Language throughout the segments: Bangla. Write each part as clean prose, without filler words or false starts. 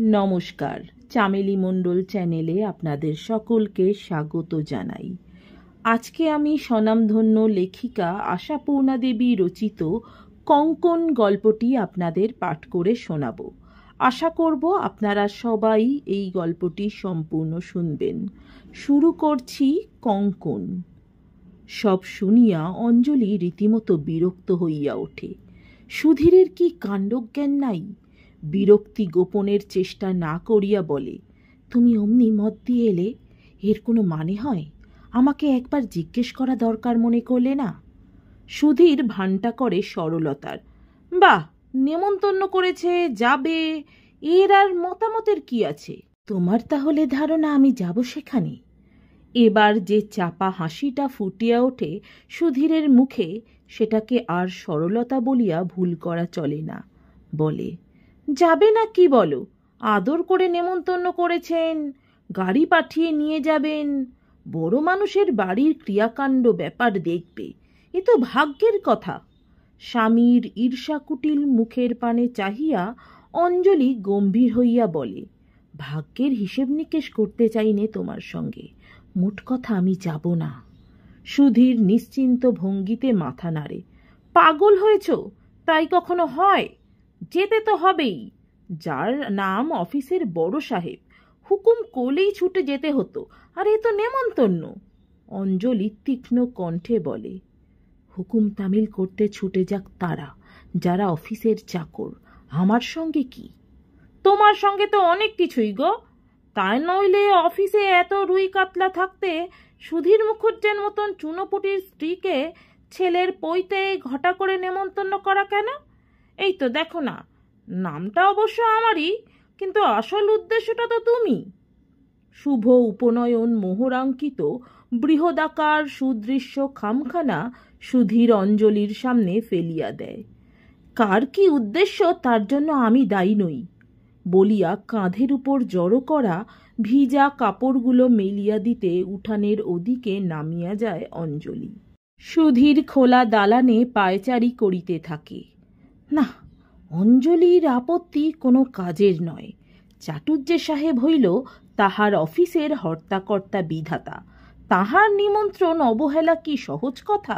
নমস্কার, চামেলি মণ্ডল চ্যানেলে আপনাদের সকলকে স্বাগত জানাই। আজকে আমি স্বনামধন্য লেখিকা আশাপূর্ণা দেবী রচিত কঙ্কন গল্পটি আপনাদের পাঠ করে শোনাব। আশা করব আপনারা সবাই এই গল্পটি সম্পূর্ণ শুনবেন। শুরু করছি কঙ্কন। সব শুনিয়া অঞ্জলি রীতিমতো বিরক্ত হইয়া ওঠে। সুধীরের কি কাণ্ডজ্ঞান নাই? বিরক্তি গোপনের চেষ্টা না করিয়া বলে, তুমি অমনি মত দিয়ে এলে, এর কোনো মানে হয়? আমাকে একবার জিজ্ঞেস করা দরকার মনে করলে না? সুধীর ভানটা করে সরলতার। বাহ, নেমন্তন্ন করেছে, যাবে, এর আর মতামতের কি আছে? তোমার তাহলে ধারণা আমি যাব সেখানে? এবার যে চাপা হাসিটা ফুটিয়া ওঠে সুধীরের মুখে, সেটাকে আর সরলতা বলিয়া ভুল করা চলে না। বলে, যাবে না কি বলো? আদর করে নেমন্তন্ন করেছেন, গাড়ি পাঠিয়ে নিয়ে যাবেন, বড় মানুষের বাড়ির ক্রিয়াকাণ্ড ব্যাপার দেখবে, এ তো ভাগ্যের কথা। স্বামীর ঈর্ষাকুটিল মুখের পানে চাহিয়া অঞ্জলি গম্ভীর হইয়া বলে, ভাগ্যের হিসেব নিকেশ করতে চাইনে তোমার সঙ্গে, মোট কথা আমি যাব না। সুধীর নিশ্চিন্ত ভঙ্গিতে মাথা নাড়ে। পাগল হয়েছ? তাই কখনো হয়? যেতে তো হবেই। যার নাম অফিসের বড় সাহেব, হুকুম করলেই ছুটে যেতে হতো, আর এ তো নেমন্তন্ন। অঞ্জলি তীক্ষ্ণ কণ্ঠে বলে, হুকুম তামিল করতে ছুটে যাক তারা, যারা অফিসের চাকর, আমার সঙ্গে কি? তোমার সঙ্গে তো অনেক কিছুই গো। তাই নইলে অফিসে এত রুই কাতলা থাকতে সুধীর মুখুজ্জের মতন চুনোপুটির স্ত্রীকে ছেলের পৈতে ঘটা করে নেমন্তন্ন করা কেন? এই তো দেখো না, নামটা অবশ্য আমারই, কিন্তু আসল উদ্দেশ্যটা তো তুমি। শুভ উপনয়ন মোহরাঙ্কিত বৃহদাকার সুদৃশ্য খামখানা সুধীর অঞ্জলির সামনে ফেলিয়া দেয়। কার কি উদ্দেশ্য তার জন্য আমি দায়ী নই বলিয়া কাঁধের উপর জড়ো করা ভিজা কাপড়গুলো মেলিয়া দিতে উঠানের ওদিকে নামিয়া যায় অঞ্জলি। সুধীর খোলা দালানে পায়চারি করিতে থাকে। না, অঞ্জলির আপত্তি কোনো কাজের নয়। চাটুজ্জে সাহেব হইল তাহার অফিসের হর্তাকর্তা বিধাতা, তাহার নিমন্ত্রণ অবহেলা কি সহজ কথা?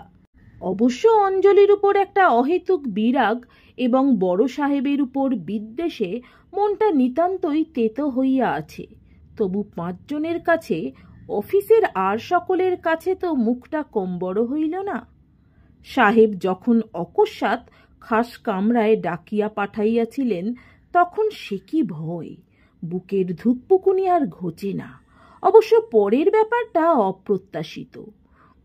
অবশ্য অঞ্জলির উপর একটা অহেতুক বিরাগ এবং বড় সাহেবের উপর বিদ্বেষে মনটা নিতান্তই তেতো হইয়া আছে। তবু 5 জনের কাছে, অফিসের আর সকলের কাছে তো মুখটা কম বড় হইল না। সাহেব যখন অকস্মাৎ খাস কামরায় ডাকিয়া পাঠাইয়াছিলেন, তখন সে কি ভয়! বুকের ধুকপুকুনি আর ঘোচে না। অবশ্য পরের ব্যাপারটা অপ্রত্যাশিত।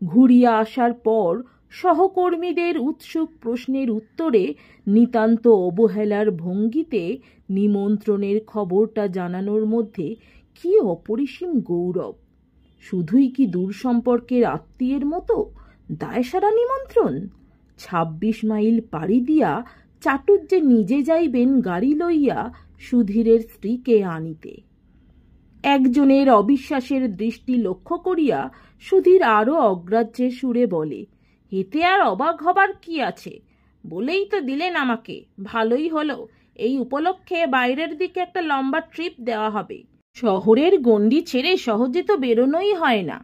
ঘুরিয়া আসার পর সহকর্মীদের উৎসুক প্রশ্নের উত্তরে নিতান্ত অবহেলার ভঙ্গিতে নিমন্ত্রণের খবরটা জানানোর মধ্যে কি অপরিসীম গৌরব! শুধুই কি দূর সম্পর্কের আত্মীয়ের মতো দায়সারা নিমন্ত্রণ? 26 মাইল পাড়ি দিয়া চাটুজ্জে নিজে যাইবেন গাড়ি লইয়া সুধীরের স্ত্রীকে আনিতে। একজনের অবিশ্বাসের দৃষ্টি লক্ষ্য করিয়া সুধীর আরো অগ্রাহ্যের সুরে বলে, এতে আর অবাক হবার কি আছে? বলেই তো দিলেন আমাকে, ভালোই হলো। এই উপলক্ষে বাইরের দিকে একটা লম্বা ট্রিপ দেওয়া হবে। শহরের গণ্ডি ছেড়ে সহজে তো বেরোনোই হয় না।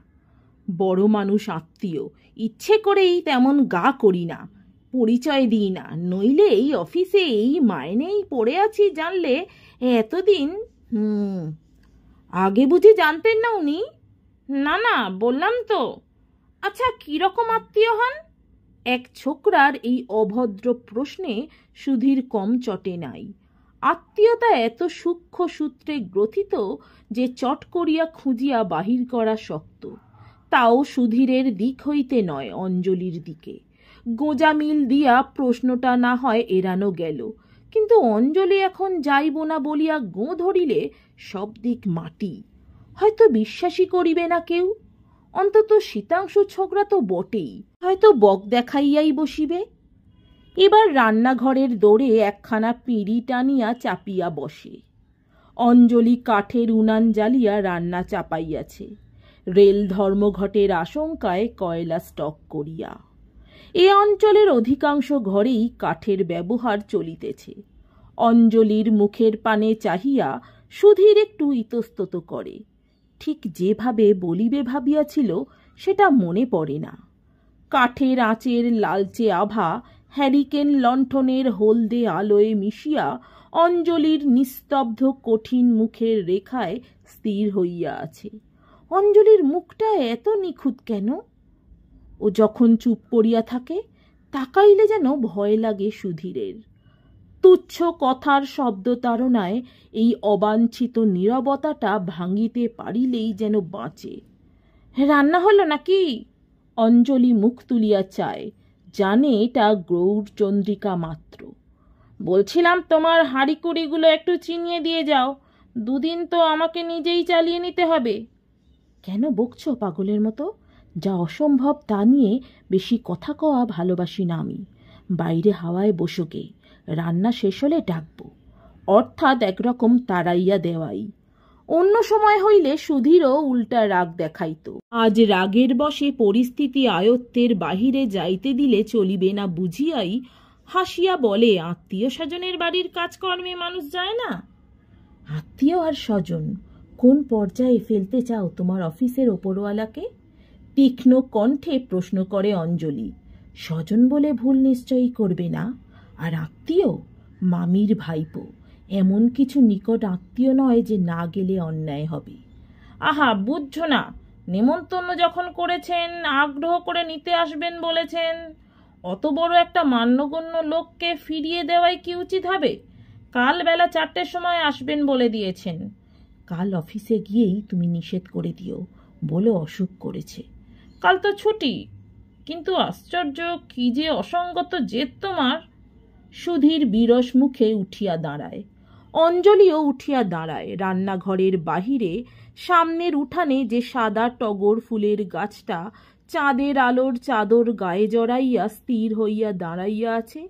বড় মানুষ আত্মীয়, ইচ্ছে করেই তেমন গা করি না, পরিচয় দিই না, নইলে এই অফিসে এই মাইনেই পড়ে আছি জানলে এতদিন। আগে বুঝি জানতেন না উনি? না না, বললাম তো। আচ্ছা, কিরকম আত্মীয় হন? এক ছোকরার এই অভদ্র প্রশ্নে সুধীর কম চটে নাই। আত্মীয়তা এত সূক্ষ্ম সূত্রে গ্রথিত যে চট করিয়া খুঁজিয়া বাহির করা শক্ত। তাও সুধীরের দিক হইতে নয়, অঞ্জলির দিকে। গোঁজামিল দিয়া প্রশ্নটা না হয় এড়ানো গেল, কিন্তু অঞ্জলি এখন যাইব না বলিয়া গোঁ ধরিলে সব দিক মাটি। হয়তো বিশ্বাসই করিবে না কেউ। অন্তত শীতাংশু ছোকরা তো বটেই, হয়তো বক দেখাইয়াই বসিবে। এবার রান্নাঘরের দোরে একখানা পিঁড়ি টানিয়া চাপিয়া বসে। অঞ্জলি কাঠের উনান জ্বালিয়া রান্না চাপাইয়াছে, রেল ধর্মঘটের আশঙ্কায় কয়লা স্টক করিয়া। এ অঞ্চলের অধিকাংশ ঘরেই কাঠের ব্যবহার চলিতেছে। অঞ্জলির মুখের পানে চাহিয়া সুধীর একটু ইতস্তত করে। ঠিক যেভাবে বলিবে ভাবিয়াছিল সেটা মনে পড়ে না। কাঠের আঁচের লালচে আভা হ্যারিকেন লণ্ঠনের হলদে আলোয় মিশিয়া অঞ্জলির নিস্তব্ধ কঠিন মুখের রেখায় স্থির হইয়া আছে। অঞ্জলির মুখটা এত নিখুঁত কেন? ও যখন চুপ করিয়া থাকে তাকাইলে যেন ভয় লাগে সুধীরের। তুচ্ছ কথার শব্দ তাড়নায় এই অবাঞ্ছিত নীরবতাটা ভাঙিতে পারিলেই যেন বাঁচে। রান্না হলো নাকি? অঞ্জলি মুখ তুলিয়া চায়, জানে এটা গৌরচন্দ্রিকা মাত্র। বলছিলাম তোমার হাঁড়িকুড়িগুলো একটু চিনিয়ে দিয়ে যাও, দুদিন তো আমাকে নিজেই চালিয়ে নিতে হবে। কেন বকছো পাগলের মতো? যা অসম্ভব তা নিয়ে বেশি কথা কওয়া ভালোবাসি না আমি। বাইরে হাওয়ায় বসোগে, রান্না শেষ হলে ডাকবো। অর্থাৎ একরকম তাড়াইয়া দেওয়াই। অন্য সময় হইলে সুধীরও উল্টা রাগ দেখাইত। আজ রাগের বশে পরিস্থিতি আয়ত্তের বাহিরে যাইতে দিলে চলিবে না বুঝিয়াই হাসিয়া বলে, আত্মীয় স্বজনের বাড়ির কাজকর্মে মানুষ যায় না? আত্মীয় আর স্বজন কোন পর্যায়ে ফেলতে চাও তোমার অফিসের ওপরওয়ালাকে? তীক্ষ্ণ কণ্ঠে প্রশ্ন করে অঞ্জলি। স্বজন বলে ভুল নিশ্চয়ই করবে না। আর আত্মীয়? মামির ভাইপো, এমন কিছু নিকট আত্মীয় নয় যে না গেলে অন্যায় হবে। আহা, বুঝছো না? নেমন্তন্ন যখন করেছেন, আগ্রহ করে নিতে আসবেন বলেছেন, অত বড় একটা মান্যগণ্য লোককে ফিরিয়ে দেওয়াই কি উচিত হবে? কাল বেলা 4টের সময় আসবেন বলে দিয়েছেন। কাল অফিসে গিয়েই তুমি নিষেধ করে দিও, বলো অসুখ করেছে। কাল তো ছুটি। কিন্তু আশ্চর্য, কি যে অসঙ্গত জেদ তোমার। সুধীর বিরস মুখে উঠিয়া দাঁড়ায়। অঞ্জলিও উঠিয়া দাঁড়ায়। রান্নাঘরের বাহিরে সামনের উঠানে যে সাদা টগর ফুলের গাছটা চাঁদের আলোর চাদর গায়ে জড়াইয়া স্থির হইয়া দাঁড়াইয়া আছে,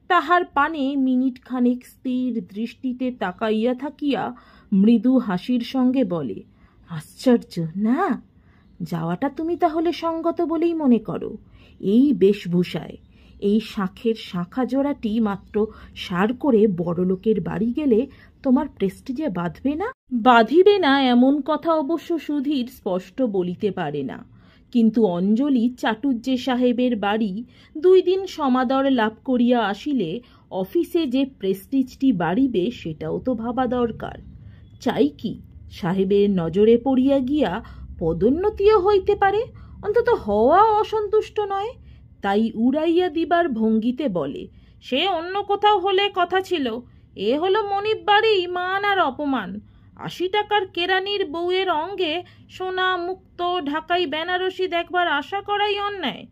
তাহার পানে মিনিট খানেক স্থির দৃষ্টিতে তাকাইয়া থাকিয়া মৃদু হাসির সঙ্গে বলে, আশ্চর্য না? যাওয়াটা তুমি তাহলে সঙ্গত বলেই মনে করো? এই বেশভূষায়, এই শাঁখের শাঁখা জোড়াটি মাত্র সার করে বড়লোকের বাড়ি গেলে তোমার প্রেস্টিজে বাঁধবে না? বাঁধিবে না এমন কথা অবশ্য সুধীর স্পষ্ট বলিতে পারে না। কিন্তু অঞ্জলি চাটুজ্জে সাহেবের বাড়ি 2 দিন সমাদর লাভ করিয়া আসিলে অফিসে যে প্রেস্টিজটি বাড়িবে সেটাও তো ভাবা দরকার। চাই কি, সাহেবের নজরে পড়িয়া গিয়া পদোন্নতিও হইতে পারে, অন্তত হওয়া অসন্তুষ্ট নয়। তাই উড়াইয়া দিবার ভঙ্গিতে বলে, সে অন্য কোথাও হলে কথা ছিল, এ হলো মনিব বাড়ি, মান আর অপমান। 80 টাকার কেরানির বউয়ের অঙ্গে সোনা মুক্ত ঢাকাই বেনারসি দেখবার আশা করাই অন্যায়।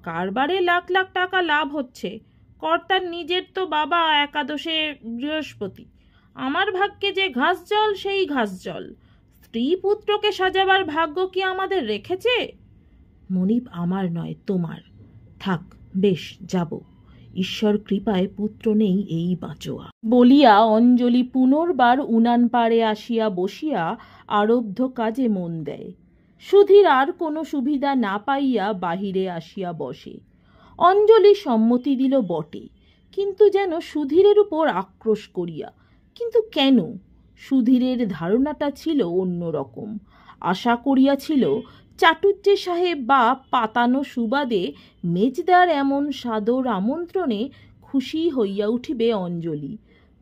কারবারে লাখ লাখ টাকা লাভ হচ্ছে, কর্তার নিজের তো বাবা একাদশে বৃহস্পতি। আমার ভাগ্যে যে ঘাস জল সেই ঘাস জল। স্ত্রী পুত্রকে সাজাবার ভাগ্য কি আমাদের রেখেছে? মনিব আমার নয়, তোমার। থাক, বেশ, যাব। ঈশ্বর কৃপায় পুত্র নেই, এই বাঁচোয়া। বলিয়া অঞ্জলি পুনর্বার উনান পাড়ে আসিয়া বসিয়া আরব্ধ কাজে মন দেয়। সুধীর আর কোনো সুবিধা না পাইয়া বাহিরে আসিয়া বসে। অঞ্জলি সম্মতি দিল বটে, কিন্তু যেন সুধীরের উপর আক্রোশ করিয়া। কিন্তু কেন? সুধীরের ধারণাটা ছিল অন্যরকম। আশা করিয়াছিল চাটুজ্জে সাহেব বা পাতানো সুবাদে মেজদার এমন সাদর আমন্ত্রণে খুশি হইয়া উঠিবে অঞ্জলি।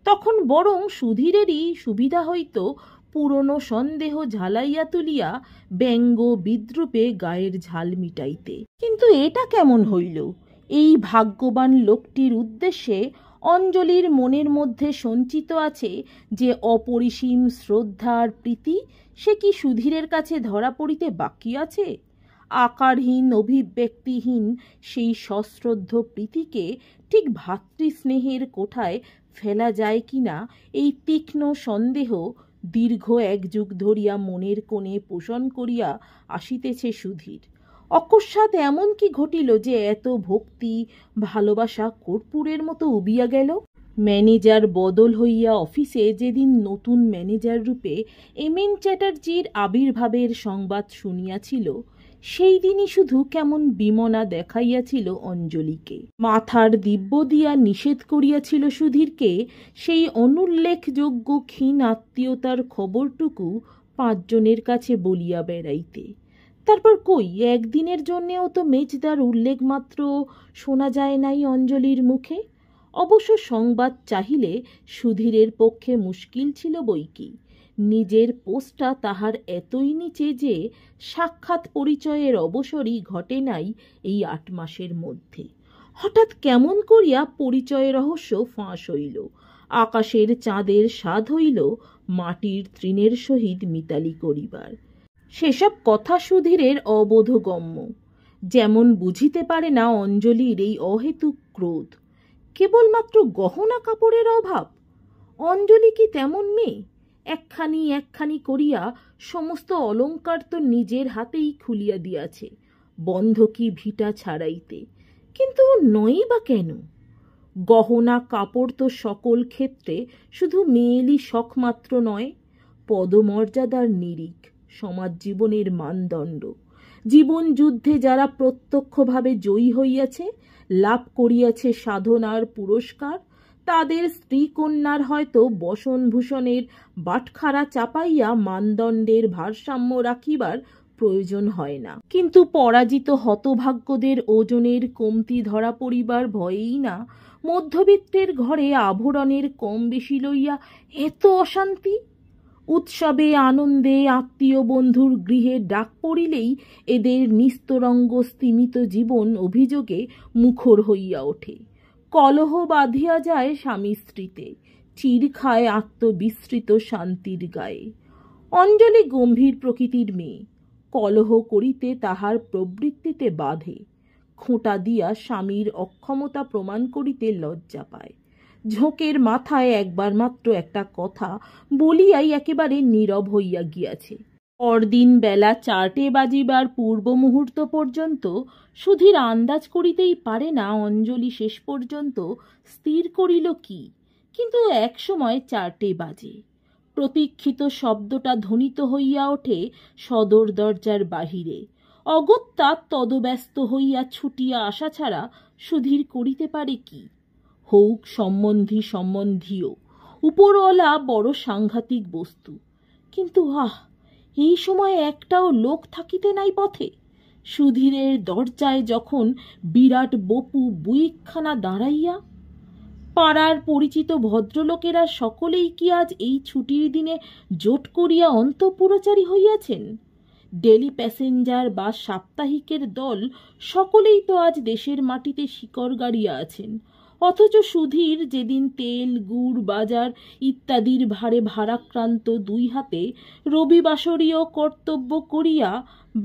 তখন বরং সুধীরেরই সুবিধা হইত পুরনো সন্দেহ ঝালাইয়া তুলিয়া ব্যঙ্গ বিদ্রুপে গায়ের ঝাল মিটাইতে। কিন্তু এটা কেমন হইল? এই ভাগ্যবান লোকটির উদ্দেশ্যে অঞ্জলির মনের মধ্যে সঞ্চিত আছে যে অপরিসীম শ্রদ্ধার প্রীতি, সে কি সুধীরের কাছে ধরা পড়িতে বাকি আছে? আকারহীন অভিব্যক্তিহীন সেই সশ্রদ্ধ প্রীতিকে ঠিক ভাতৃস্নেহের কোঠায় ফেলা যায় কিনা এই তীক্ষ্ণ সন্দেহ দীর্ঘ 1 যুগ ধরিয়া মনের কোণে পোষণ করিয়া আসিতেছে সুধীর। অকস্মাৎ এমন কি ঘটিল যে এত ভক্তি ভালোবাসা কর্পূরের মতো উবিয়া গেল? ম্যানেজার বদল হইয়া অফিসে যেদিন নতুন ম্যানেজার রূপে এম.এন. চ্যাটার্জির আবির্ভাবের সংবাদ শুনিয়াছিল, সেই দিনই শুধু কেমন বিমনা দেখাইয়াছিল অঞ্জলিকে। মাথার দিব্য দিয়া নিষেধ করিয়াছিল সুধীরকে সেই অনুল্লেখযোগ্য ক্ষীণ আত্মীয়তার খবরটুকু 5 জনের কাছে বলিয়া বেড়াইতে। তারপর কই একদিনের জন্যেও তো মেজদার উল্লেখ মাত্র শোনা যায় নাই অঞ্জলির মুখে। অবশ্য সংবাদ চাহিলে সুধীরের পক্ষে মুশকিল ছিল বইকি। নিজের পোস্টটা তাহার এতই নিচে যে সাক্ষাৎ পরিচয়ের অবসরই ঘটে নাই এই 8 মাসের মধ্যে। হঠাৎ কেমন করিয়া পরিচয় রহস্য ফাঁস হইল, আকাশের চাঁদের স্বাদ হইল মাটির তৃণের সহিত মিতালি করিবার। সেসব কথা সুধীরের অবোধগম্য। যেমন বুঝিতে পারে না অঞ্জলির এই অহেতুক ক্রোধ, কেবলমাত্র গহনা কাপড়ের অভাব। অঞ্জলি কি তেমন মেয়ে? একখানি একখানি করিয়া সমস্ত অলঙ্কার তো নিজের হাতেই খুলিয়া দিয়াছে বন্ধকি ভিটা ছাড়াইতে, কিন্তু নই বা কেন? গহনা কাপড় তো সকল ক্ষেত্রে শুধু মেয়েলি শখ মাত্র নয়, পদমর্যাদার নিরিখ, সমাজ জীবনের মানদণ্ড। জীবন যুদ্ধে যারা প্রত্যক্ষভাবে জয়ী হইয়াছে, লাভ করিয়াছে সাধনার পুরস্কার, তাদের স্ত্রী কন্যার হয়তো বসনভূষণের বাটখারা চাপাইয়া মানদণ্ডের ভারসাম্য রাখিবার প্রয়োজন হয় না। কিন্তু পরাজিত হতভাগ্যদের ওজনের কমতি ধরা পড়িবার ভয়েই না মধ্যবিত্তের ঘরে আভরণের কম বেশি লইয়া এত অশান্তি। উৎসবে আনন্দে আত্মীয় বন্ধুর গৃহে ডাক পড়িলেই এদের নিস্তরঙ্গ স্তিমিত জীবন অভিযোগে মুখর হইয়া ওঠে। কলহ বাঁধিয়া যায় স্বামী স্ত্রীতে, চির খায় আত্মবিস্মৃত শান্তির গায়ে। অঞ্জলি গম্ভীর প্রকৃতির মেয়ে, কলহ করিতে তাহার প্রবৃত্তিতে বাধে। খোঁটা দিয়া স্বামীর অক্ষমতা প্রমাণ করিতে লজ্জা পায়। ঝোঁকের মাথায় একবার মাত্র একটা কথা বলিয়াই একেবারে নীরব হইয়া গিয়াছে। পরদিন বেলা 4টে বাজিবার পূর্ব মুহূর্ত পর্যন্ত সুধীর আন্দাজ করিতেই পারে না অঞ্জলি শেষ পর্যন্ত স্থির করিল কি। কিন্তু এক সময় 4টে বাজে। প্রতীক্ষিত শব্দটা ধ্বনিত হইয়া ওঠে সদর দরজার বাহিরে। অগত্যা তদব্যস্ত হইয়া ছুটিয়া আসা ছাড়া সুধীর করিতে পারে কি? হউক সম্বন্ধীয়, উপরওয়ালা বড় সাংঘাতিক বস্তু, কিন্তু এই সময় একটাও লোক থাকিতে নাই পথে। সুধীরের দরজায় যখন বিরাট বপু বুইকখানা দাঁড়াইয়া। পাড়ার পরিচিত ভদ্রলোকেরা সকলেই কি আজ এই ছুটির দিনে জোট করিয়া অন্তঃপুরচারী হইয়াছেন? ডেলি প্যাসেঞ্জার বা সাপ্তাহিকের দল সকলেই তো আজ দেশের মাটিতে শিকড় গাড়িয়া আছেন। অথচ সুধীর যেদিন তেল গুড় বাজার ইত্যাদির ভারে ভারাক্রান্ত 2 হাতে রবিবাসরীয় কর্তব্য করিয়া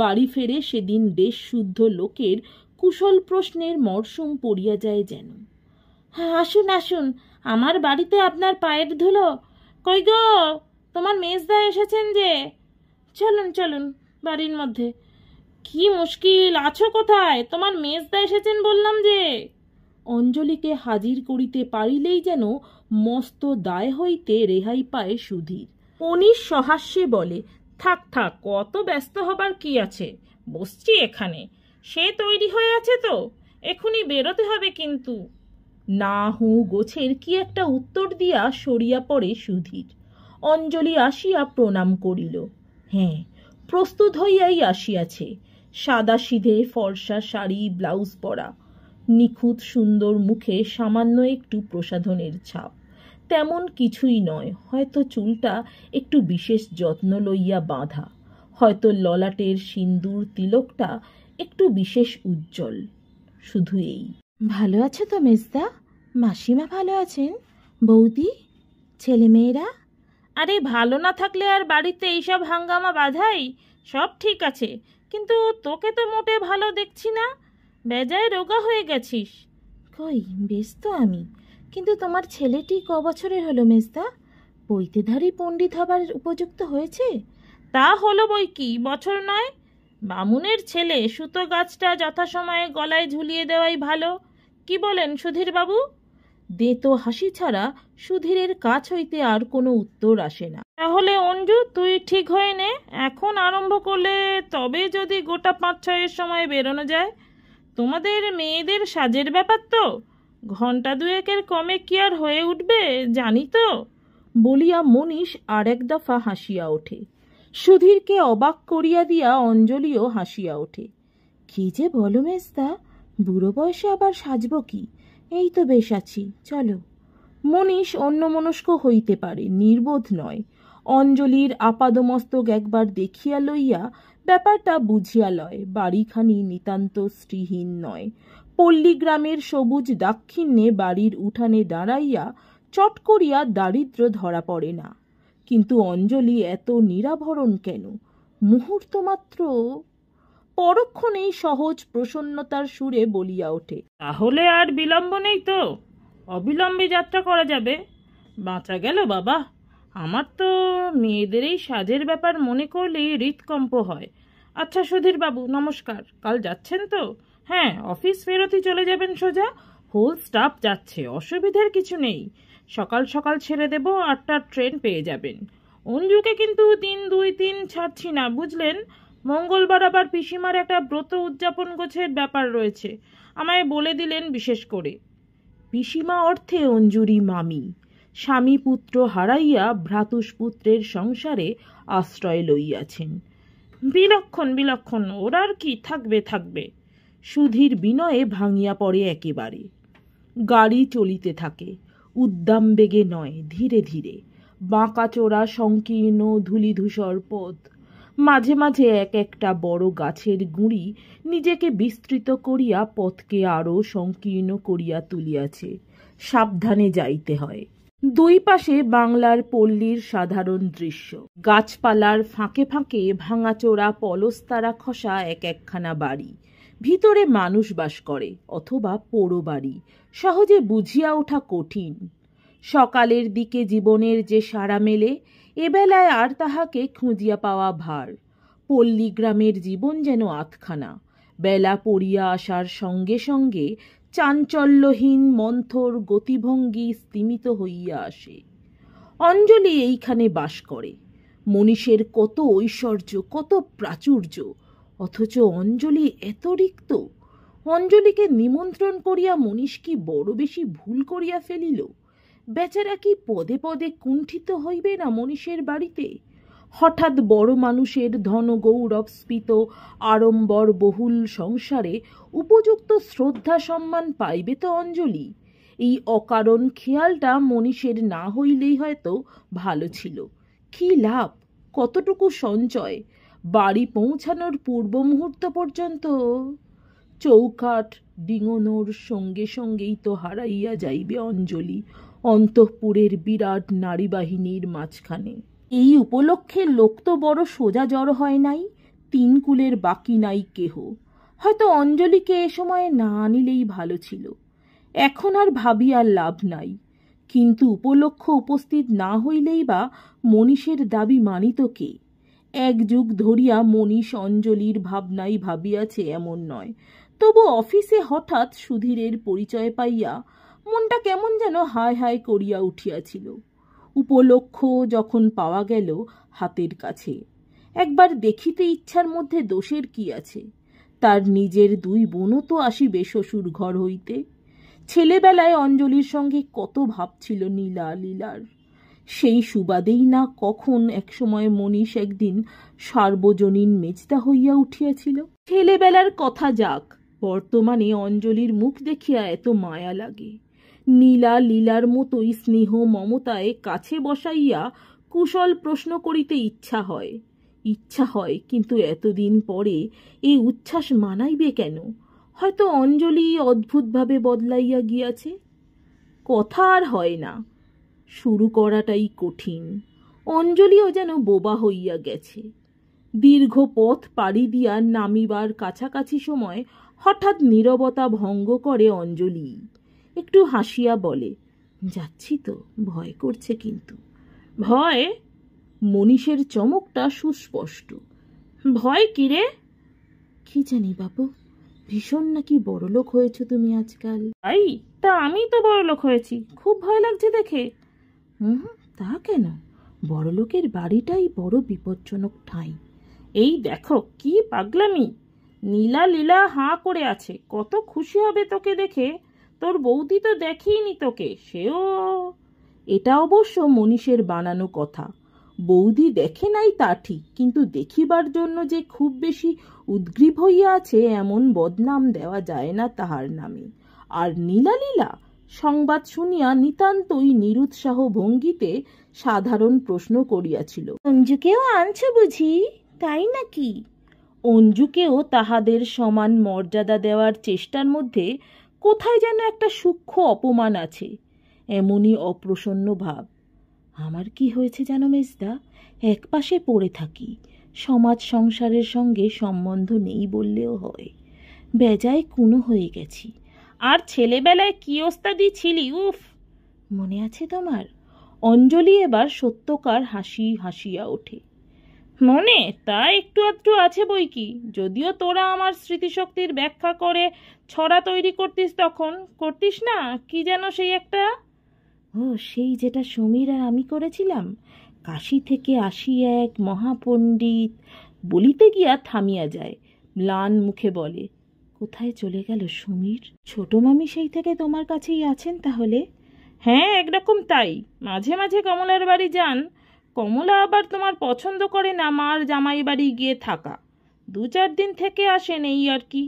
বাড়ি ফেরে, সেদিন দেশ শুদ্ধ লোকের কুশল প্রশ্নের মরশুম পড়িয়া যায় যেন। আসুন আসুন, আমার বাড়িতে আপনার পায়ের ধুলো। কই গো, তোমার মেজদা এসেছেন যে। চলুন চলুন বাড়ির মধ্যে। কি মুশকিল, আছো কোথায়? তোমার মেজদা এসেছেন বললাম যে। অঞ্জলিকে হাজির করিতে পারিলেই যেন মস্ত দায় হইতে রেহাই পায় সুধীর। অনিশ সহাস্যে বলে, থাক থাক, কত ব্যস্ত হবার কি আছে, বসছি এখানে। সে তৈরি হয়ে আছে তো, এখনই বেরোতে হবে কিন্তু। না হু গোছের কি একটা উত্তর দিয়া সরিয়া পড়ে সুধীর। অঞ্জলি আসিয়া প্রণাম করিল। হ্যাঁ, প্রস্তুত হইয়াই আসিয়াছে। সাদা সিধে ফর্সা শাড়ি, ব্লাউজ পরা, নিখুঁত সুন্দর মুখে সামান্য একটু প্রসাধনের ছাপ। তেমন কিছুই নয়, হয়তো চুলটা একটু বিশেষ যত্ন লইয়া বাঁধা, হয়তো ললাটের সিন্দুর তিলকটা একটু বিশেষ উজ্জ্বল, শুধু এই। ভালো আছো তো মেজদা? মাসিমা ভালো আছেন? বৌদি, ছেলেমেয়েরা? আরে ভালো না থাকলে আর বাড়িতে এইসব হাঙ্গামা বাঁধাই? সব ঠিক আছে, কিন্তু তোকে তো মোটে ভালো দেখছি না, বেজায় রোগা হয়ে গেছিস। কই, বেশ তো আমি। কিন্তু তোমার ছেলেটি ক বছরের হলো মেজদা? বইতেধারী পণ্ডিত হবার উপযুক্ত হয়েছে? তা হলো বই কি, বছর নয়। বামুনের ছেলে, সুতো গাছটা যথাসময়ে গলায় ঝুলিয়ে দেওয়াই ভালো। কি বলেন সুধীর বাবু? দে তো হাসি ছাড়া সুধীরের কাছ হইতে আর কোনো উত্তর আসে না। তাহলে অঞ্জু, তুই ঠিক হয়ে নে, এখন আরম্ভ করলে তবে যদি গোটা 5-6-এর সময় বেরোনো যায়। তোমাদের মেয়েদের সাজের ব্যাপার তো, ঘন্টা দুয়েকের কমে কি আর হয়ে উঠবে জানি তো, বলিয়া মনীষ আর এক দফা হাসিয়া ওঠে। সুধীরকে অবাক করিয়া দিয়া অঞ্জলিও হাসিয়া ওঠে। কি যে বলো মেজদা, বুড়ো বয়সে আবার সাজব কি, এই তো বেশ আছি, চলো। মনীষ অন্যমনস্ক হইতে পারে, নির্বোধ নয়। অঞ্জলির আপাদমস্তক একবার দেখিয়া লইয়া ব্যাপারটা বুঝিয়া লয়, বাড়িখানি নিতান্ত শ্রীহীন নয়। পল্লীগ্রামের সবুজ দাক্ষিণ্যে বাড়ির উঠানে দাঁড়াইয়া চট করিয়া দারিদ্র্য ধরা পড়ে না। কিন্তু অঞ্জলি এত নিরাভরণ কেন? মুহূর্ত মাত্র পরক্ষণেই সহজ প্রসন্নতার সুরে বলিয়া ওঠে, তাহলে আর বিলম্ব নেই তো, অবিলম্বে যাত্রা করা যাবে। বাঁচা গেল বাবা, আমার তো মেয়েদের এই সাজের ব্যাপার মনে করলেই হৃৎকম্প হয়। আচ্ছা সুধীর বাবু, নমস্কার, কাল যাচ্ছেন তো? হ্যাঁ, অফিস ফেরতই চলে যাবেন সোজা, হোল স্টাফ যাচ্ছে, অসুবিধার কিছু নেই। সকাল সকাল ছেড়ে দেব, 8টার ট্রেন পেয়ে যাবেন। অঞ্জুকে কিন্তু 3-2-3 ছাড়ছি না, বুঝলেন? মঙ্গলবার আবার পিসিমার একটা ব্রত উদযাপন গোছের ব্যাপার রয়েছে, আমায় বলে দিলেন বিশেষ করে। পিসিমা অর্থে অঞ্জুরি মামি, স্বামী পুত্র হারাইয়া ভ্রাতুষ্পুত্রের সংসারে আশ্রয় লইয়াছেন। বিলক্ষণ বিলক্ষণ, ওরা আর কি, থাকবে থাকবে। সুধীর বিনয়ে ভাঙিয়া পড়ে একেবারে। গাড়ি চলিতে থাকে, উদ্দাম বেগে নয়, ধীরে ধীরে। বাঁকাচোরা সংকীর্ণ ধূলিধূসর পথ, মাঝে মাঝে এক একটা বড় গাছের গুঁড়ি নিজেকে বিস্তৃত করিয়া পথকে আরও সংকীর্ণ করিয়া তুলিয়াছে। সাবধানে যাইতে হয়। দুই পাশে বাংলার পল্লীর সাধারণ দৃশ্য, গাছপালার ফাঁকে ফাঁকে ভাঙাচোরা পলস্তারা খসা এক একখানা বাড়ি, ভিতরে মানুষ বাস করে, অথবা পোড়ো বাড়ি, সহজে বুঝিয়া ওঠা কঠিন। সকালের দিকে জীবনের যে সাড়া মেলে, এবেলায় আর তাহাকে খুঁজিয়া পাওয়া ভার। পল্লীগ্রামের জীবন যেন আধখানা, বেলা পড়িয়া আসার সঙ্গে সঙ্গে চাঞ্চল্যহীন মন্থর গতিভঙ্গি স্তিমিত হইয়া আসে। অঞ্জলি এইখানে বাস করে। মনীষের কত ঐশ্বর্য, কত প্রাচুর্য, অথচ অঞ্জলি এত রিক্ত। অঞ্জলিকে নিমন্ত্রণ করিয়া মনীষ কি বড় বেশি ভুল করিয়া ফেলিল? বেচারা কি পদে পদে কুণ্ঠিত হইবে না মনীষের বাড়িতে? হঠাৎ বড় মানুষের ধন গৌরব স্ফীত আড়ম্বর বহুল সংসারে উপযুক্ত শ্রদ্ধা সম্মান পাইবে তো অঞ্জলি? এই অকারণ খেয়ালটা মনীষের না হইলেই হয়তো ভালো ছিল। কি লাভ, কতটুকু সঞ্চয়? বাড়ি পৌঁছানোর পূর্ব মুহূর্ত পর্যন্ত চৌকাঠ ডিঙোনোর সঙ্গে সঙ্গেই তো হারাইয়া যাইবে অঞ্জলি অন্তঃপুরের বিরাট নারী বাহিনীর মাঝখানে। এই উপলক্ষে লোক তো বড় সোজা জড়ো হয় নাই, 3 কুলের বাকি নাই কেহ। হয়তো অঞ্জলিকে এ সময়ে না আনিলেই ভালো ছিল। এখন আর ভাবিয়ার লাভ নাই। কিন্তু উপলক্ষ উপস্থিত না হইলেই বা মনীষের দাবি মানিত কে? 1 যুগ ধরিয়া মনীষ অঞ্জলির ভাবনাই ভাবিয়াছে এমন নয়, তবু অফিসে হঠাৎ সুধীরের পরিচয় পাইয়া মনটা কেমন যেন হায় হায় করিয়া উঠিয়াছিল। উপলক্ষ যখন পাওয়া গেল হাতের কাছে, একবার দেখিতে ইচ্ছার মধ্যে দোষের কি আছে? তার নিজের 2 বোনও তো আসিবে শ্বশুর ঘর হইতে। ছেলেবেলায় অঞ্জলির সঙ্গে কত ভাব ছিল নীলা লীলার, সেই সুবাদেই না কখন একসময় মনীষ একদিন সার্বজনীন মেজদা হইয়া উঠিয়াছিল। ছেলেবেলার কথা যাক, বর্তমানে অঞ্জলির মুখ দেখিয়া এত মায়া লাগে। নীলা লীলার মতোই স্নেহ মমতায় কাছে বসাইয়া কুশল প্রশ্ন করিতে ইচ্ছা হয়, কিন্তু এতদিন পরে এই উচ্ছ্বাস মানাইবে কেন? হয়তো অঞ্জলি অদ্ভুতভাবে বদলাইয়া গিয়াছে। কথা আর হয় না, শুরু করাটাই কঠিন। অঞ্জলিও যেন বোবা হইয়া গেছে। দীর্ঘ পথ পাড়ি দিয়া নামিবার কাছাকাছি সময় হঠাৎ নীরবতা ভঙ্গ করে অঞ্জলি। একটু হাসিয়া বলে, যাচ্ছি তো, ভয় করছে কিন্তু। ভয়? মনীষের চমকটা সুস্পষ্ট। ভয় কি রে? কি জানি বাবু, ভীষণ নাকি বড়লোক হয়েছ তুমি আজকাল। তাই? তা আমি তো বড়লোক হয়েছি, খুব ভয় লাগছে দেখে। তা কেন? বড়লোকের বাড়িটাই বড় বিপজ্জনক ঠাঁই। এই দেখো কি পাগলামি! নীলা লীলা হাঁ করে আছে, কত খুশি হবে তোকে দেখে। তোর বৌদি তো দেখেইনি তোকে, সেও। এটা অবশ্য মনীষের বানানো কথা। বৌদি দেখে নাই তা ঠিক, কিন্তু দেখিবার জন্য যে খুব বেশি উদ্গ্রীব হইয়া আছে এমন বদনাম দেওয়া যায় না তাহার নামে। আর নীলা লীলা? সংবাদ শুনিয়া নিতান্তই নিরুৎসাহ ভঙ্গিতে সাধারণ প্রশ্ন করিয়াছিল, অঞ্জুকেও আনছ বুঝি, তাই নাকি? অঞ্জুকেও তাহাদের সমান মর্যাদা দেওয়ার চেষ্টার মধ্যে কোথায় যেন একটা সূক্ষ্ম অপমান আছে, এমনই অপ্রসন্ন ভাব। আমার কি হয়েছে জানো মেজদা, একপাশে পড়ে থাকি, সমাজ সংসারের সঙ্গে সম্বন্ধ নেই বললেও হয়, বেজায় কুনো হয়ে গেছি। আর ছেলেবেলায় কি ওস্তাদি ছিলি, উফ! মনে আছে তোমার? অঞ্জলি এবার সত্যকার হাসি হাসিয়া ওঠে। মনে তা একটু আধটু আছে বই কি, যদিও তোরা আমার স্মৃতিশক্তির ব্যাখ্যা করে ছড়া তৈরি করতিস, তখন করতিস না কি যেন সেই একটা? ও, সেই যেটা সমীর আর আমি করেছিলাম। কাশী থেকে আসি এক মহাপণ্ডিত, বলিতে গিয়া থামিয়া যায়, ম্লান মুখে বলে, কোথায় চলে গেল সমীর? ছোট মামি সেই থেকে তোমার কাছেই আছেন তাহলে? হ্যাঁ, একরকম তাই। মাঝে মাঝে কমলার বাড়ি যান। কমলা আবার তোমার পছন্দ করে না মার জামাই বাড়ি গিয়ে থাকা, 2-4 দিন থেকে আসেন, এই আর কি।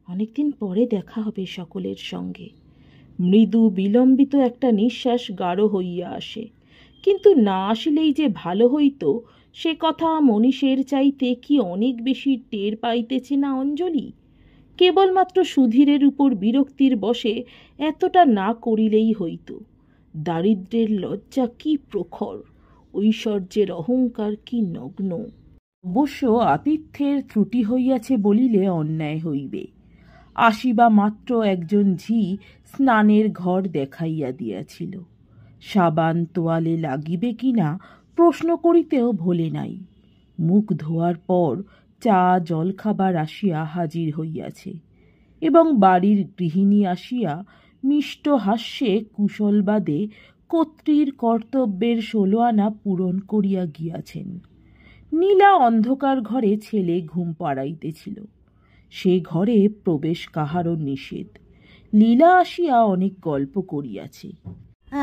অনেকদিন পরে দেখা হবে সকলের সঙ্গে। মৃদু বিলম্বিত একটা নিঃশ্বাস গাঢ় হইয়া আসে। কিন্তু না আসিলেই যে ভালো হইত, সে কথা মনীষের চাইতে কি অনেক বেশি টের পাইতেছে না অঞ্জলি? কেবলমাত্র সুধীরের উপর বিরক্তির বশে এতটা না করিলেই হইত। দারিদ্র্যের লজ্জা কি প্রখর, ঐশ্বর্যের অহংকার কি নগ্ন। অবশ্য আতিথ্যের ত্রুটি হইয়াছে বলিলে অন্যায় হইবে। আসিবা মাত্র একজন ঝি স্নানের ঘর দেখাইয়া দিয়াছিল। সাবান তোয়ালে লাগিবে কিনা প্রশ্ন করিতেও ভোলে নাই। মুখ ধোয়ার পর চা জলখাবার আসিয়া হাজির হইয়াছে, এবং বাড়ির গৃহিণী আসিয়া মিষ্ট হাস্যে কুশলবাদে কর্ত্রীর কর্তব্যের 16 আনা পূরণ করিয়া গিয়াছেন। নীলা অন্ধকার ঘরে ছেলে ঘুম পাড়াইতেছিল। সে ঘরে প্রবেশ কাহারও নিষেধ। লীলা আসিয়া অনেক গল্প করিয়াছে।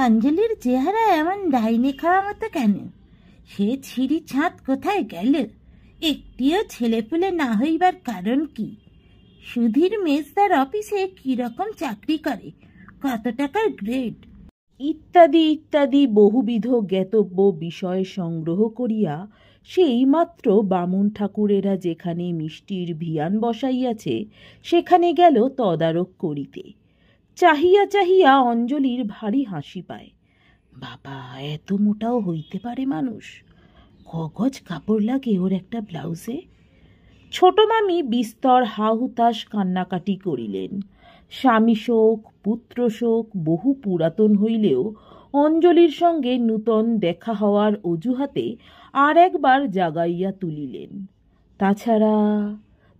অঞ্জলির চেহারা এমন ডাইনে খাওয়া মতো কেন? সে ছিঁড়ি ছাদ কোথায় গেল? একটিও ছেলেপুলে না হইবার কারণ কি? সুধীর মেজদার অফিসে কিরকম চাকরি করে, কত টাকার গ্রেড, ইত্যাদি ইত্যাদি বহুবিধ জ্ঞাতব্য বিষয় সংগ্রহ করিয়া সেই মাত্র বামুন ঠাকুরেরা যেখানে মিষ্টির ভিয়ান বসাইয়াছে সেখানে গেল তদারক করিতে। চাহিয়া চাহিয়া অঞ্জলির ভারী হাসি পায়। বাবা, এত মোটাও হইতে পারে মানুষ! কগজ কাপড় লাগে ওর একটা ব্লাউজে। ছোট মামি বিস্তর হাহুতাশ কান্নাকাটি করিলেন। স্বামী শোক, পুত্র শোক বহু পুরাতন হইলেও অঞ্জলির সঙ্গে নূতন দেখা হওয়ার অজুহাতে আর একবার জাগাইয়া তুলিলেন। তাছাড়া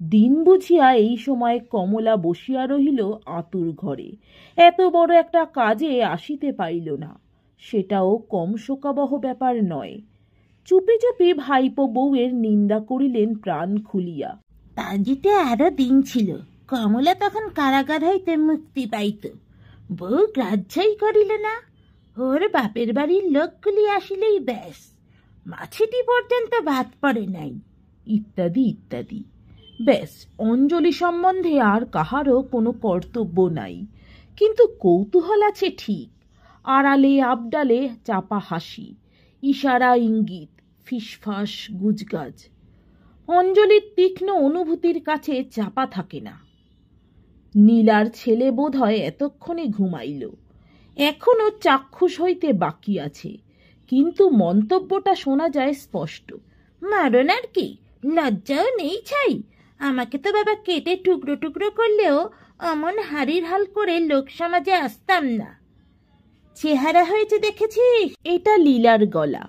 দিন বুঝিয়া এই সময় কমলা বসিয়া রহিল আতুর ঘরে, এত বড় একটা কাজে আসিতে পারিল না, সেটাও কম শোকাবহ ব্যাপার নয়। চুপি চুপি ভাইপো বউয়ের নিন্দা করিলেন প্রাণ খুলিয়া। তাগিতে আরো দিন ছিল, কমলা তখন কারাগার হইতে মুক্তি পাইত, বউ গ্রাহ্যই করিল না। ওর বাপের বাড়ির লোকগুলি আসিলেই ব্যাস, মাছিটি পর্যন্ত ভাত পড়ে নাই, ইত্যাদি ইত্যাদি। ব্যাস, অঞ্জলি সম্বন্ধে আর কাহারও কোনো কর্তব্য নাই, কিন্তু কৌতূহল আছে ঠিক। আড়ালে আবডালে চাপা হাসি, ইশারা ইঙ্গিত, ফিসফাস গুজগাজ। অঞ্জলির তীক্ষ্ণ অনুভূতির কাছে চাপা থাকে না। নীলার ছেলে বোধ হয় এতক্ষণে ঘুমাইল, এখনো চাক্ষুষ হইতে বাকি আছে, কিন্তু মন্তব্যটা শোনা যায় স্পষ্ট। মারণ আর কি, লজ্জাও নেই ছাই। আমাকে তো বাবা কেটে টুকরো টুকরো করলেও অমন হাড়ির হাল করে লোক সমাজে আসতাম না। চেহারা হয়েছে দেখেছিস? এটা লীলার গলা।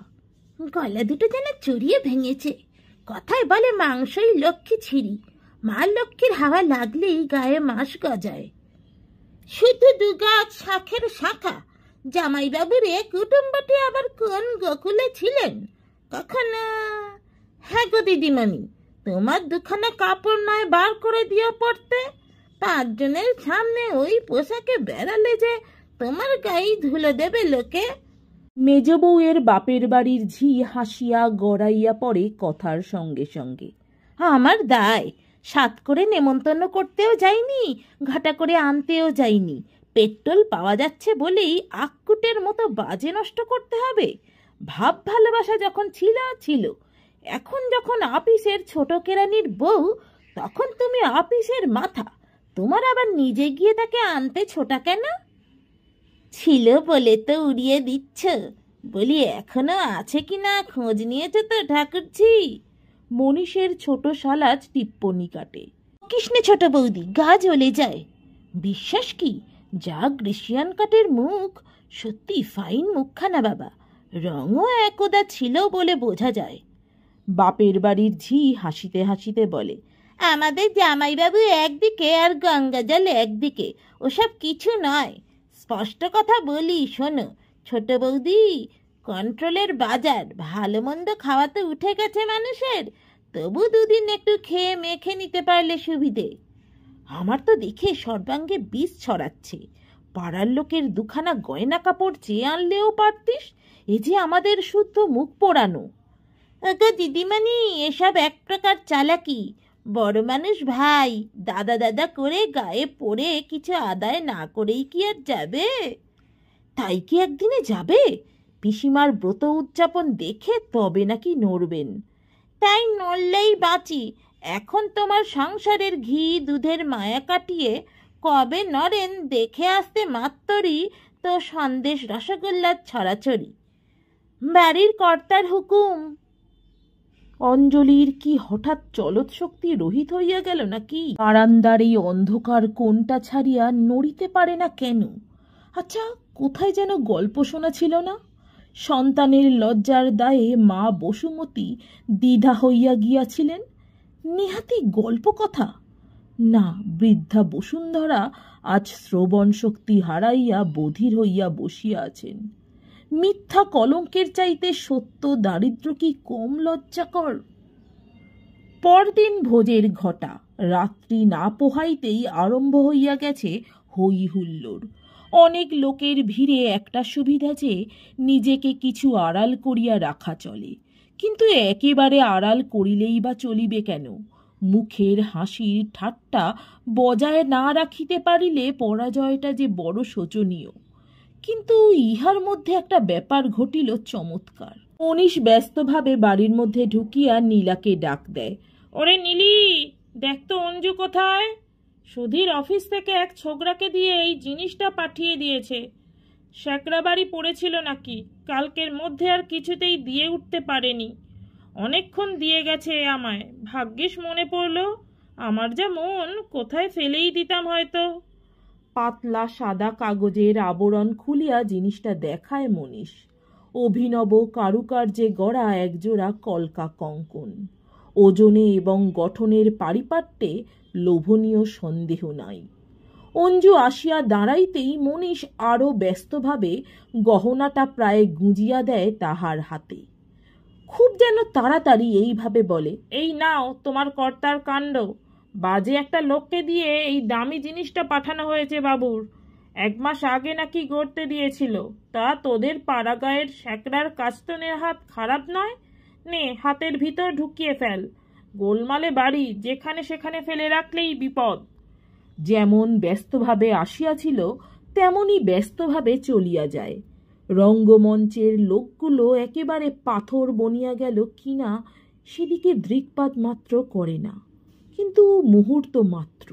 গলা দুটো যেন চড়িয়ে ভেঙেছে। কথায় বলে মাংসই লক্ষ্মী ছিঁড়ি, মা লক্ষ্মীর হাওয়া লাগলেই গায়ে মাস গজায়। শুধু 2 গাছ শাখের শাখা, জামাইবাবুর এ কুটুম্বটি আবার কোন গোকুলে ছিলেন কখনো? হ্যাঁ গো দিদিমণি, তোমার দুখানা কাপড় নয় বার করে দিয়ে পড়তে। 5 জনের সামনে ওই পোশাকে বেড়ালে যে তোমার গায়ে ধুলো দেবে লোকে। মেজ বউয়ের বাপের বাড়ির ঝি হাসিয়া গড়াইয়া পড়ে কথার সঙ্গে সঙ্গে। আমার দায়, সাত করে নেমন্তন্ন করতেও যাইনি, ঘাটা করে আনতেও যাইনি। পেট্রোল পাওয়া যাচ্ছে বলেই আক্কুটের মতো বাজে নষ্ট করতে হবে? ভাব ভালোবাসা যখন ছিল ছিল, এখন যখন আপিসের ছোট কেরানির বউ, তখন তুমি আপিসের মাথা, তোমার আবার নিজে গিয়ে তাকে আনতে ছোটা কেন? ছিল বলে তো উড়িয়ে দিচ্ছ, বলি এখনো আছে কিনা খোঁজ নিয়েছে তো ঠাকুরঝি? মনীষের ছোট শালাজ টিপ্পনি কাটে। কৃষ্ণে ছোট বৌদি, গা জ্বলে যায়। বিশ্বাস কি, যা গ্রীষ্মিয়ান কাটের মুখ, সত্যি ফাইন মুখখানা বাবা, রঙও একদা ছিল বলে বোঝা যায়। বাপের বাড়ির ঝি হাসিতে হাসিতে বলে, আমাদের জামাইবাবু একদিকে আর গঙ্গাজল একদিকে, ওসব কিছু নয়। স্পষ্ট কথা বলি, শোনো ছোট বৌদি, কন্ট্রোলের বাজার, ভালো মন্দ খাওয়া তো উঠে গেছে মানুষের, তবু 2 দিন একটু খেয়ে মেখে নিতে পারলে সুবিধে। আমার তো দেখে সর্বাঙ্গে বিষ ছড়াচ্ছে। পাড়ার লোকের 2খানা গয়না কাপড় চেয়ে আনলেও পারতিস, এ যে আমাদের শুদ্ধ মুখ পোড়ানো। ওগো দিদিমণি, এসব এক প্রকার চালাকি। বড় মানুষ ভাই, দাদা দাদা করে গায়ে পড়ে কিছু আদায় না করেই কি আর যাবে? তাই কি একদিনে যাবে? পিসিমার ব্রত উদযাপন দেখে তবে নাকি নড়বেন। তাই নড়লেই বাঁচি। এখন তোমার সংসারের ঘি দুধের মায়া কাটিয়ে কবে নড়েন দেখে আসতে মাত্রই তো সন্দেশ রসগোল্লার ছড়াছড়ি। বাড়ির কর্তার হুকুম। অঞ্জলির কি হঠাৎ চলৎ শক্তি রহিত হইয়া গেল নাকি? বারান্দার এই অন্ধকার কোণটা ছাড়িয়া নড়িতে পারে না কেন? আচ্ছা, কোথায় যেন গল্প শোনা ছিল না? সন্তানের লজ্জার দায়ে মা বসুমতী দ্বিধা হইয়া গিয়াছিলেন। নেহাতি গল্প কথা না, বৃদ্ধা বসুন্ধরা আজ শ্রবণ শক্তি হারাইয়া বধির হইয়া বসিয়া আছেন। মিথ্যা কলঙ্কের চাইতে সত্য দারিদ্র কি কম লজ্জাকর? পরদিন ভোজের ঘটা। রাত্রি না পোহাইতেই আরম্ভ হইয়া গেছে হই হুল্লোড়। অনেক লোকের ভিড়ে একটা সুবিধা যে নিজেকে কিছু আড়াল করিয়া রাখা চলে, কিন্তু একেবারে আড়াল করিলেই বা চলিবে কেন? মুখের হাসির ঠাট্টা বজায় না রাখিতে পারিলে পরাজয়টা যে বড় শোচনীয়। কিন্তু ইহার মধ্যে একটা ব্যাপার ঘটিল চমৎকার। মনীষ ব্যস্তভাবে বাড়ির মধ্যে ঢুকিয়া নীলাকে ডাক দেয়। ওরে নীলি, দেখ তো অঞ্জু কোথায়? সুধীর অফিস থেকে এক ছোকরাকে দিয়ে এই জিনিসটা পাঠিয়ে দিয়েছে। শ্যাকরা বাড়ি পড়েছিল নাকি, কালকের মধ্যে আর কিছুতেই দিয়ে উঠতে পারেনি। অনেকক্ষণ দিয়ে গেছে আমায়, ভাগ্যিস মনে পড়ল। আমার যা মন, কোথায় ফেলেই দিতাম হয়তো। পাতলা সাদা কাগজের আবরণ খুলিয়া জিনিসটা দেখায় মনীষ। অভিনব কারুকার্যে গড়া একজোড়া কলকা কঙ্কন। ওজনে এবং গঠনের পারিপাট্যে লোভনীয় সন্দেহ নাই। অঞ্জু আসিয়া দাঁড়াইতেই মনীষ আরও ব্যস্তভাবে গহনাটা প্রায় গুঁজিয়া দেয় তাহার হাতে। খুব যেন তাড়াতাড়ি এইভাবে বলে, এই নাও তোমার কর্তার কাণ্ড। বাজে একটা লোককে দিয়ে এই দামি জিনিসটা পাঠানো হয়েছে বাবুর। 1 মাস আগে নাকি গড়তে দিয়েছিল। তা তোদের পাড়াগাঁয়ের শ্যাকরার কাস্তনের হাত খারাপ নয়? নে, হাতের ভিতর ঢুকিয়ে ফেল। গোলমালে বাড়ি, যেখানে সেখানে ফেলে রাখলেই বিপদ। যেমন ব্যস্তভাবে আসিয়াছিল তেমনই ব্যস্তভাবে চলিয়া যায়। রঙ্গমঞ্চের লোকগুলো একেবারে পাথর বনিয়া গেল কিনা সেদিকে দৃকপাত মাত্র করে না, কিন্তু মুহূর্ত মাত্র।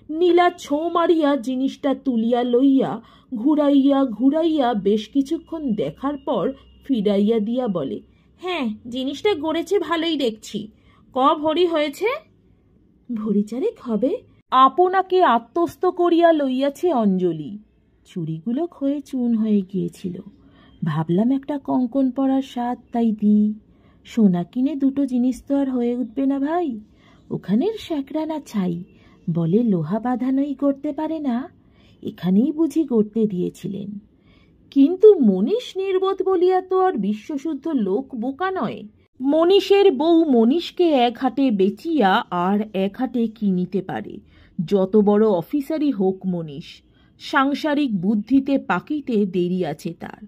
নীলা ছোঁ মারিয়া জিনিসটা তুলিয়া লইয়া ঘুরাইয়া ঘুরাইয়া বেশ কিছুক্ষণ দেখার পর ফিরাইয়া দিয়া বলে, হ্যাঁ, জিনিসটা গড়েছে ভালোই দেখছি। ক ভরি হয়েছে? ভরি 4 হবে। আপনাকে আত্মস্থ করিয়া লইয়াছে অঞ্জলি। চুড়িগুলো ক্ষয়ে চুন হয়ে গিয়েছিল। ভাবলাম একটা কঙ্কন পরার স্বাদ, তাই দিই। সোনা কিনে 2টো জিনিস তো আর হয়ে উঠবে না ভাই। ওখানের শ্যাকরা না ছাই, বলে লোহা বাঁধানোই করতে পারে না। এখানেই বুঝি গড়তে দিয়েছিলেন। কিন্তু মনীষ নির্বোধ বলিয়া তো আর বিশ্বশুদ্ধ লোক বোকা নয়। মনীষের বউ মনীষকে এক হাটে বেচিয়া আর এক হাটে কিনিতে পারে। যত বড় অফিসারই হোক মনীষ, সাংসারিক বুদ্ধিতে পাকিতে দেরি আছে তার।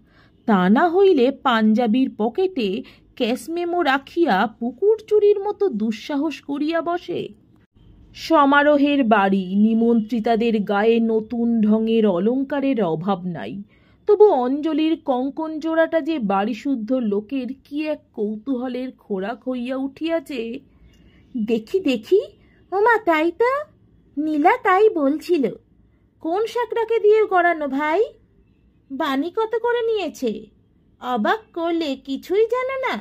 তা না হইলে পাঞ্জাবির পকেটে ক্যাশ মেমো রাখিয়া পুকুর চুরির মতো দুঃসাহস করিয়া বসে। সমারোহের বাড়ি, নিমন্ত্রিতাদের গায়ে নতুন ঢঙের অলঙ্কারের অভাব নাই। তবু অঞ্জলির কঙ্কন জোড়াটা যে বাড়িশুদ্ধ লোকের কি এক কৌতূহলের খোরাক হইয়া উঠিয়াছে। দেখি দেখি, ওমা তাই তো, নীলা তাই বলছিল। কোন শাকরাকে দিয়ে গড়ানো ভাই? বানি কত করে নিয়েছে? অবাক করলে, কিছুই জানো না?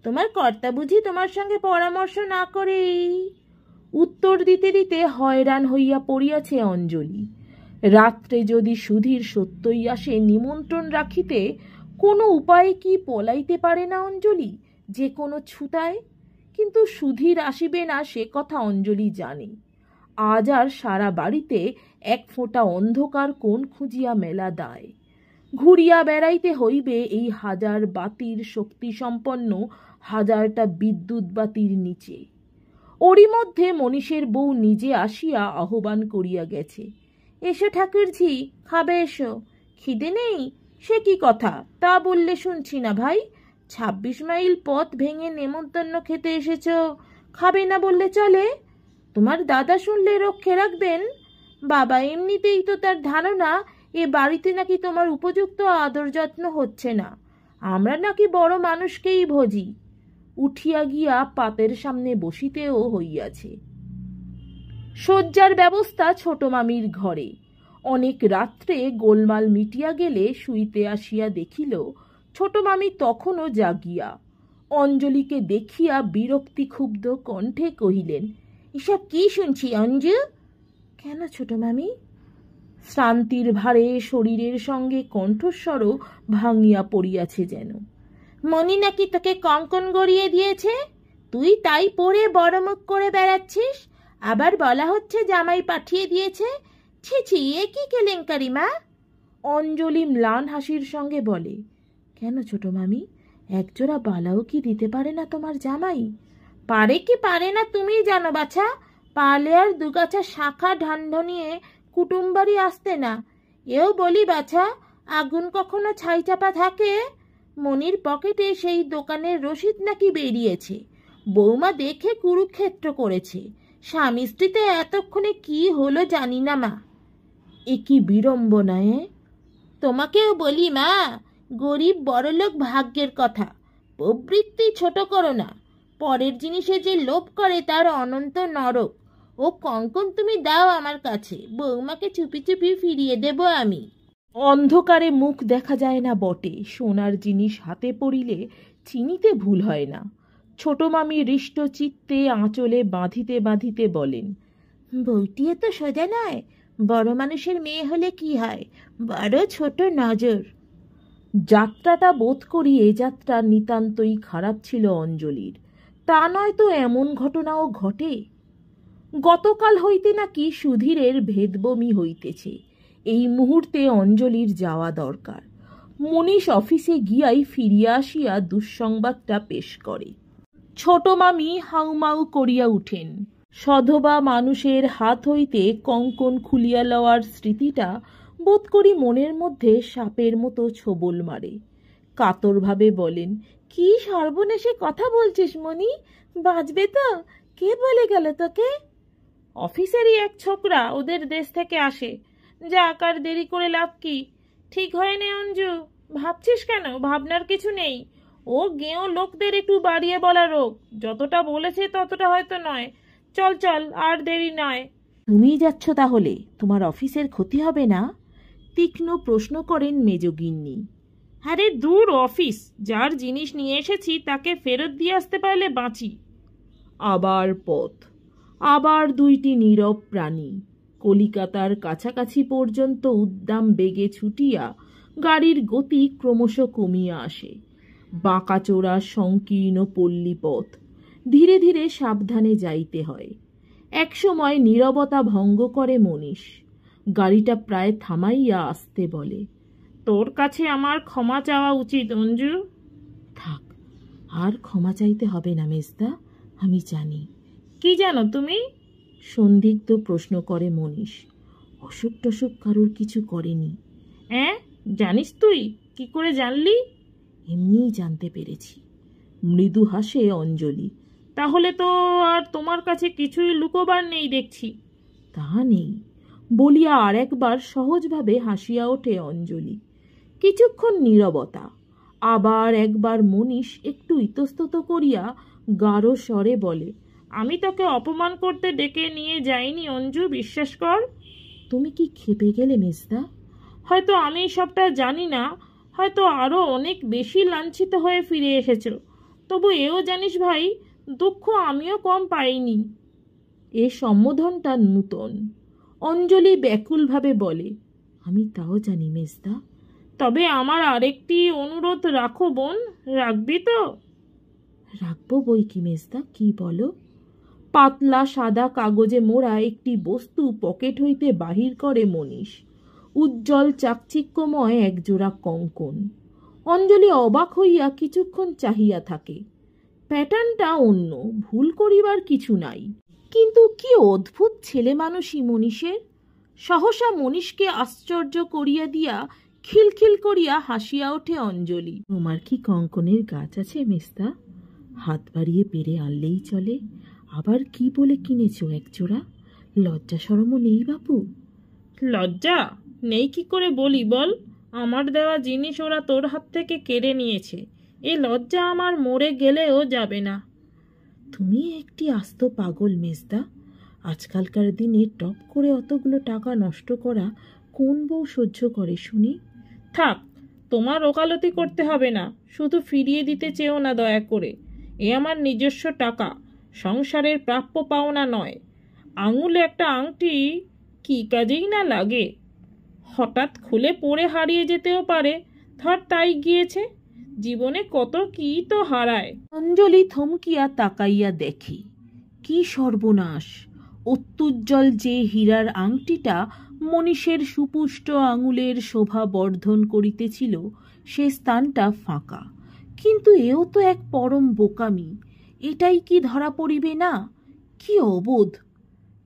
তোমার কর্তা বুঝি তোমার সঙ্গে পরামর্শ না করে? উত্তর দিতে দিতে হয়রান হইয়া পড়িয়াছে অঞ্জলি। রাত্রে যদি সুধীর সত্যই আসে নিমন্ত্রণ রাখিতে, কোনো উপায়ে কি পলাইতে পারে না অঞ্জলি যে কোনো ছুতায়? কিন্তু সুধীর আসিবে না সে কথা অঞ্জলি জানে। আজ আর সারা বাড়িতে এক ফোঁটা অন্ধকার কোণ খুঁজিয়া মেলা দায়। ঘুরিয়া বেড়াইতে হইবে এই হাজার বাতির শক্তিসম্পন্ন হাজারটা বিদ্যুৎ বাতির নিচে। ওরই মধ্যে মনীষের বউ নিজে আসিয়া আহ্বান করিয়া গেছে। এসো ঠাকুরঝি, খাবে এসো। খিদে নেই? সে কি কথা, তা বললে শুনছি না ভাই। 26 মাইল পথ ভেঙে নেমন্তন্ন খেতে এসেছ, খাবে না বললে চলে? তোমার দাদা শুনলে রক্ষে রাখবেন। বাবা এমনিতেই তো তার ধারণা এ বাড়িতে নাকি তোমার উপযুক্ত আদর যত্ন হচ্ছে না। আমরা নাকি বড় মানুষকেই ভজি। উঠিয়া গিয়া পাতের সামনে বসিতেও হইয়াছে। শয্যার ব্যবস্থা ছোট মামির ঘরে। অনেক রাত্রে গোলমাল মিটিয়া গেলে শুইতে আসিয়া দেখিল ছোট মামি তখনও জাগিয়া। অঞ্জলিকে দেখিয়া বিরক্তি ক্ষুব্ধ কণ্ঠে কহিলেন, এসব কি শুনছি অঞ্জু? কেন ছোট মামি? শ্রান্তির ভারে শরীরের সঙ্গে কণ্ঠস্বরও ভাঙিয়া পড়িয়াছে যেন। মনি নাকি তোকে কঙ্কন গড়িয়ে দিয়েছে, তুই তাই পরে বড় মুখ করে বেড়াচ্ছিস। আবার বলা হচ্ছে জামাই পাঠিয়ে দিয়েছে। ছি ছি, এ কি কেলেঙ্কারি মা? অঞ্জলি ম্লান হাসির সঙ্গে বলে, কেন ছোট মামি, একজোড়া বালাও কি দিতে পারে না তোমার জামাই? পারে কি পারে না তুমি জানো বাছা। পারলে আর দুগাছা শাখা ঢান্ড নিয়ে কুটুম বাড়ি আসতে না। এও বলি বাছা, আগুন কখনো ছাই চাপা থাকে? মনির পকেটে সেই দোকানের রসিদ নাকি বেরিয়েছে। বৌমা দেখে কুরুক্ষেত্র করেছে। স্বামী স্ত্রীতে এতক্ষণে কি হলো জানি না মা। এ কি বিড়ম্বনা! তোমাকেও বলি মা, গরিব বড়লোক ভাগ্যের কথা। প্রবৃত্তি ছোট করো না। পরের জিনিসে যে লোভ করে তার অনন্ত নরক। ও কঙ্কন তুমি দাও আমার কাছে, বৌমাকে চুপি চুপি ফিরিয়ে দেব আমি। অন্ধকারে মুখ দেখা যায় না বটে, সোনার জিনিস হাতে পড়িলে চিনিতে ভুল হয় না। ছোট মামি হৃষ্ট চিত্তে আঁচলে বাঁধিতে বাঁধিতে বলেন, বউটিও তো সোজা নয়। বড় মানুষের মেয়ে হলে কি হয়, বড় ছোট নজর। যাত্রাটা বোধ করি এ যাত্রা নিতান্তই খারাপ ছিল অঞ্জলির। তা নয় তো এমন ঘটনাও ঘটে। গতকাল হইতে নাকি সুধীরের ভেদবমি হইতেছে। এই মুহূর্তে অঞ্জলির যাওয়া দরকার। মনীষ অফিসে গিয়াই ফিরিয়া আসিয়া দুঃসংবাদটা পেশ করে। ছোট মামি হাউমাউ করিয়া উঠেন। সধবা মানুষের হাত হইতে কঙ্কন খুলিয়া লওয়ার স্মৃতিটা বোধ করি মনের মধ্যে সাপের মতো ছোবল মারে। কাতরভাবে বলেন, কি সর্বনেশে কথা বলছিস মনি? বাঁচবে তো? কে বলে গেল তোকে? অফিসেরই এক ছোকরা, ওদের দেশ থেকে আসে। যা আকার দেরি করে লাভ কি? ঠিক হয়নি অঞ্জু, ভাবছিস কেন? ভাবনার কিছু নেই। ও গেঁয়ো লোকদের একটু বাড়িয়ে বলা রোগ। যতটা বলেছে ততটা হয়তো নয়। চল চল, আর দেরি নয়। তুমি যাচ্ছ তাহলে? তোমার অফিসের ক্ষতি হবে না? তীক্ষ্ণ প্রশ্ন করেন মেজগিন্নি। আরে দূর অফিস, যার জিনিস নিয়ে এসেছি তাকে ফেরত দিয়ে আসতে পারলে বাঁচি। আবার পথ, আবার দুইটি নীরব প্রাণী। কলিকাতার কাছাকাছি পর্যন্ত উদ্দাম বেগে ছুটিয়া গাড়ির গতি ক্রমশ কমিয়া আসে। বাঁকাচোরা সংকীর্ণ পল্লীপথ, ধীরে ধীরে সাবধানে যাইতে হয়। একসময় নীরবতা ভঙ্গ করে মনীষ। গাড়িটা প্রায় থামাইয়া আসতে বলে। তোর কাছে আমার ক্ষমা চাওয়া উচিত অঞ্জু। থাক, আর ক্ষমা চাইতে হবে না মেজদা, আমি জানি। কি জানো তুমি? সন্দিগ্ধ প্রশ্ন করে মনীষ। অসুখ টসুখ কারোর কিছু করেনি। জানিস তুই? কি করে জানলি? এমনিই জানতে পেরেছি। মৃদু হাসে অঞ্জলি। তাহলে তো আর তোমার কাছে কিছুই লুকোবার নেই দেখছি। তা নেই বলিয়া আর একবার সহজভাবে হাসিয়া ওঠে অঞ্জলি। কিছুক্ষণ নীরবতা। আবার একবার মনীষ একটু ইতস্তত করিয়া গাঢ় স্বরে বলে, আমি তোকে অপমান করতে ডেকে নিয়ে যাইনি অঞ্জু, বিশ্বাস কর। তুমি কি খেপে গেলে মেজদা? হয়তো আমি সবটা জানি না, হয়তো আরো অনেক বেশি লাঞ্ছিত হয়ে ফিরে এসেছো। তবু এও জানিস ভাই, দুঃখ আমিও কম পাইনি। এ সম্বোধনটা নূতন। অঞ্জলি ব্যাকুলভাবে বলে, আমি তাও জানি মেজদা। তবে আমার আরেকটি অনুরোধ রাখো বোন, রাখবি তো? রাখবো বই কি মেজদা, কি বলো? পাতলা সাদা কাগজে মোড়া একটি বস্তু পকেট হইতে বাহির করে মনীষ। উজ্জ্বল চাকচিক্যময় একজোড়া কঙ্কন। অঞ্জলি অবাক হইয়া কিছুক্ষণ চাহিয়া থাকে। প্যাটার্নটা অন্য, ভুল করিবার কিছু নাই। কিন্তু কি অদ্ভুত ছেলে মানুষই মনীষের। সহসা মনীষকে আশ্চর্য করিয়া দিয়া খিলখিল করিয়া হাসিয়া ওঠে অঞ্জলি। তোমার কি কঙ্কনের গাছ আছে মেজদা? হাত বাড়িয়ে পেরে আনলেই চলে। আবার কি বলে কিনেছ একজোড়া? লজ্জা শরমও নেই বাপু? লজ্জা নেই কি করে বলি বল? আমার দেওয়া জিনিস ওরা তোর হাত থেকে কেড়ে নিয়েছে। এ লজ্জা আমার মরে গেলেও যাবে না। তুমি একটি আস্ত পাগল মেজদা। আজকালকার দিনে টপ করে অতগুলো টাকা নষ্ট করা কোন বউ সহ্য করে শুনি? থাক, তোমার ওকালতি করতে হবে না। শুধু ফিরিয়ে দিতে চেও না দয়া করে। এ আমার নিজস্ব টাকা, সংসারের প্রাপ্য পাওনা নয়। আঙুলে একটা আংটি কি কাজেই না লাগে। হঠাৎ খুলে পড়ে হারিয়ে যেতেও পারে, ধর তাই গিয়েছে। জীবনে কত কি তো হারায়। অঞ্জলি থমকিয়া তাকাইয়া দেখে, কি সর্বনাশ! অত্যুজ্জ্বল যে হীরার আংটিটা মনীষের সুপুষ্ট আঙুলের শোভা বর্ধন করিতেছিল, সে স্থানটা ফাঁকা। কিন্তু এও তো এক পরম বোকামি। এটাই কি ধরা পড়িবে না? কি অবোধ!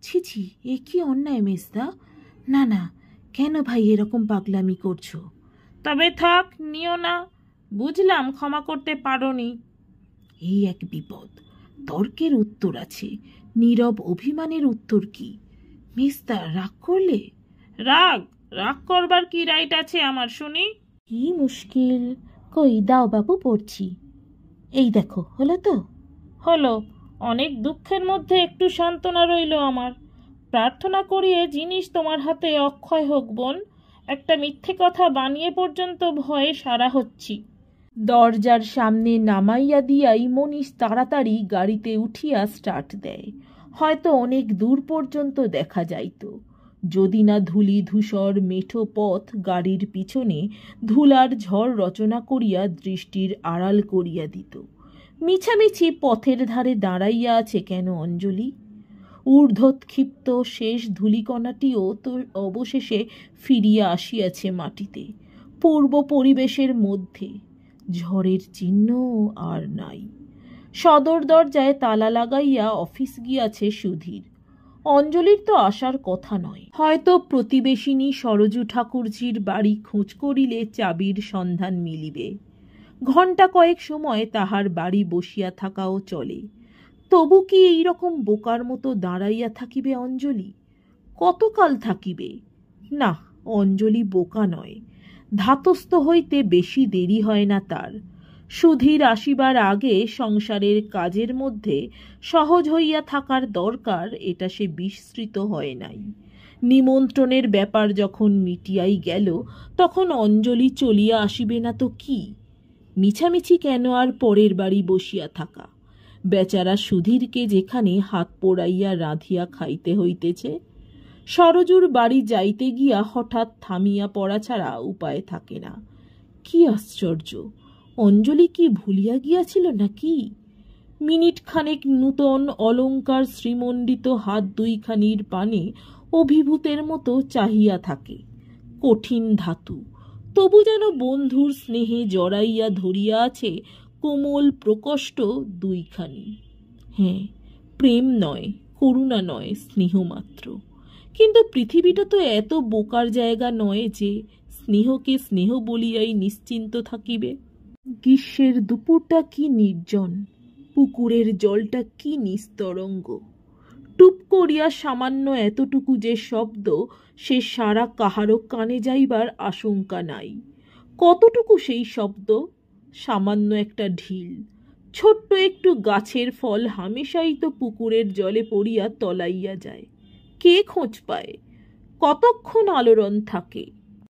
ছিছি, এ কি অন্যায় মেজদা। না না, কেন ভাই এরকম পাগলামি করছো? তবে থাক, নিও না। বুঝলাম ক্ষমা করতে পারোনি। এই এক বিপদ। তর্কের উত্তর আছে, নীরব অভিমানের উত্তর কি? মেজদা রাগ করলে? রাগ করবার কি রাইট আছে আমার শুনি? কি মুশকিল! কই দাও বাবু, পড়ছি। এই দেখো, হলো তো? হলো। অনেক দুঃখের মধ্যে একটু সান্ত্বনা রইল আমার। প্রার্থনা করিয়ে জিনিস তোমার হাতে অক্ষয় হোক বোন। একটা মিথ্যে কথা বানিয়ে পর্যন্ত ভয়ে সারা হচ্ছি। দরজার সামনে নামাইয়া দিয়াই মনীষ তাড়াতাড়ি গাড়িতে উঠিয়া স্টার্ট দেয়। হয়তো অনেক দূর পর্যন্ত দেখা যাইত, যদি না ধূলি ধূসর মেঠো পথ গাড়ির পিছনে ধুলার ঝড় রচনা করিয়া দৃষ্টির আড়াল করিয়া দিত। মিছামিছি পথের ধারে দাঁড়াইয়া আছে কেন অঞ্জলি? ঊর্ধ্বক্ষিপ্ত শেষ ধূলিকণাটিও তো অবশেষে ফিরিয়া আসিয়াছে মাটিতে, পূর্ব পরিবেশের মধ্যে। ঝড়ের চিহ্ন আর নাই। সদর দরজায় তালা লাগাইয়া অফিস গিয়াছে সুধীর। অঞ্জলির তো আসার কথা নয়। হয়তো প্রতিবেশিনী সরজু ঠাকুরজির বাড়ি খোঁজ করিলে চাবির সন্ধান মিলিবে। ঘণ্টা কয়েক সময় তাহার বাড়ি বসিয়া থাকাও চলে। তবু কি এইরকম বোকার মতো দাঁড়াইয়া থাকিবে অঞ্জলি? কতকাল থাকিবে? না, অঞ্জলি বোকা নয়। ধাতস্থ হইতে বেশি দেরি হয় না তার। সুধীর আসিবার আগে সংসারের কাজের মধ্যে সহজ হইয়া থাকার দরকার, এটা সে বিস্মৃত হয় নাই। নিমন্ত্রণের ব্যাপার যখন মিটিয়াই গেল, তখন অঞ্জলি চলিয়া আসিবে না তো কি? মিছামিছি কেন আর পরের বাড়ি বসিয়া থাকা? বেচারা সুধীরকে যেখানে হাত পোড়াইয়া রাঁধিয়া খাইতে হইতেছে। সরজুর বাড়ি যাইতে গিয়া হঠাৎ থামিয়া পড়া ছাড়া উপায় থাকে না। কি আশ্চর্য! অঞ্জলি কি ভুলিয়া গিয়াছিল নাকি? মিনিট খানেক নূতন অলঙ্কার শ্রীমণ্ডিত হাত দুইখানির পানে অভিভূতের মতো চাহিয়া থাকে। কঠিন ধাতু, তবু যেন বন্ধুর স্নেহে জড়াইয়া ধরিয়া আছে কোমল প্রকোষ্ঠ দুইখানি। হ্যাঁ, প্রেম নয়, করুণা নয়, স্নেহ মাত্র। কিন্তু পৃথিবীটা তো এত বোকার জায়গা নয় যে স্নেহকে স্নেহ বলিয়াই নিশ্চিন্ত থাকিবে। গ্রীষ্মের দুপুরটা কি নির্জন, পুকুরের জলটা কি নিস্তরঙ্গ। টুপ করিয়া সামান্য এতটুকু যে শব্দ, সে সারা কাহারও কানে যাইবার আশঙ্কা নাই। কতটুকু সেই শব্দ? সামান্য একটা ঢিল, ছোট্ট একটু গাছের ফল হামেশাই তো পুকুরের জলে পড়িয়া তলাইয়া যায়। কে খোঁজ পায়? কতক্ষণ আলোড়ন থাকে?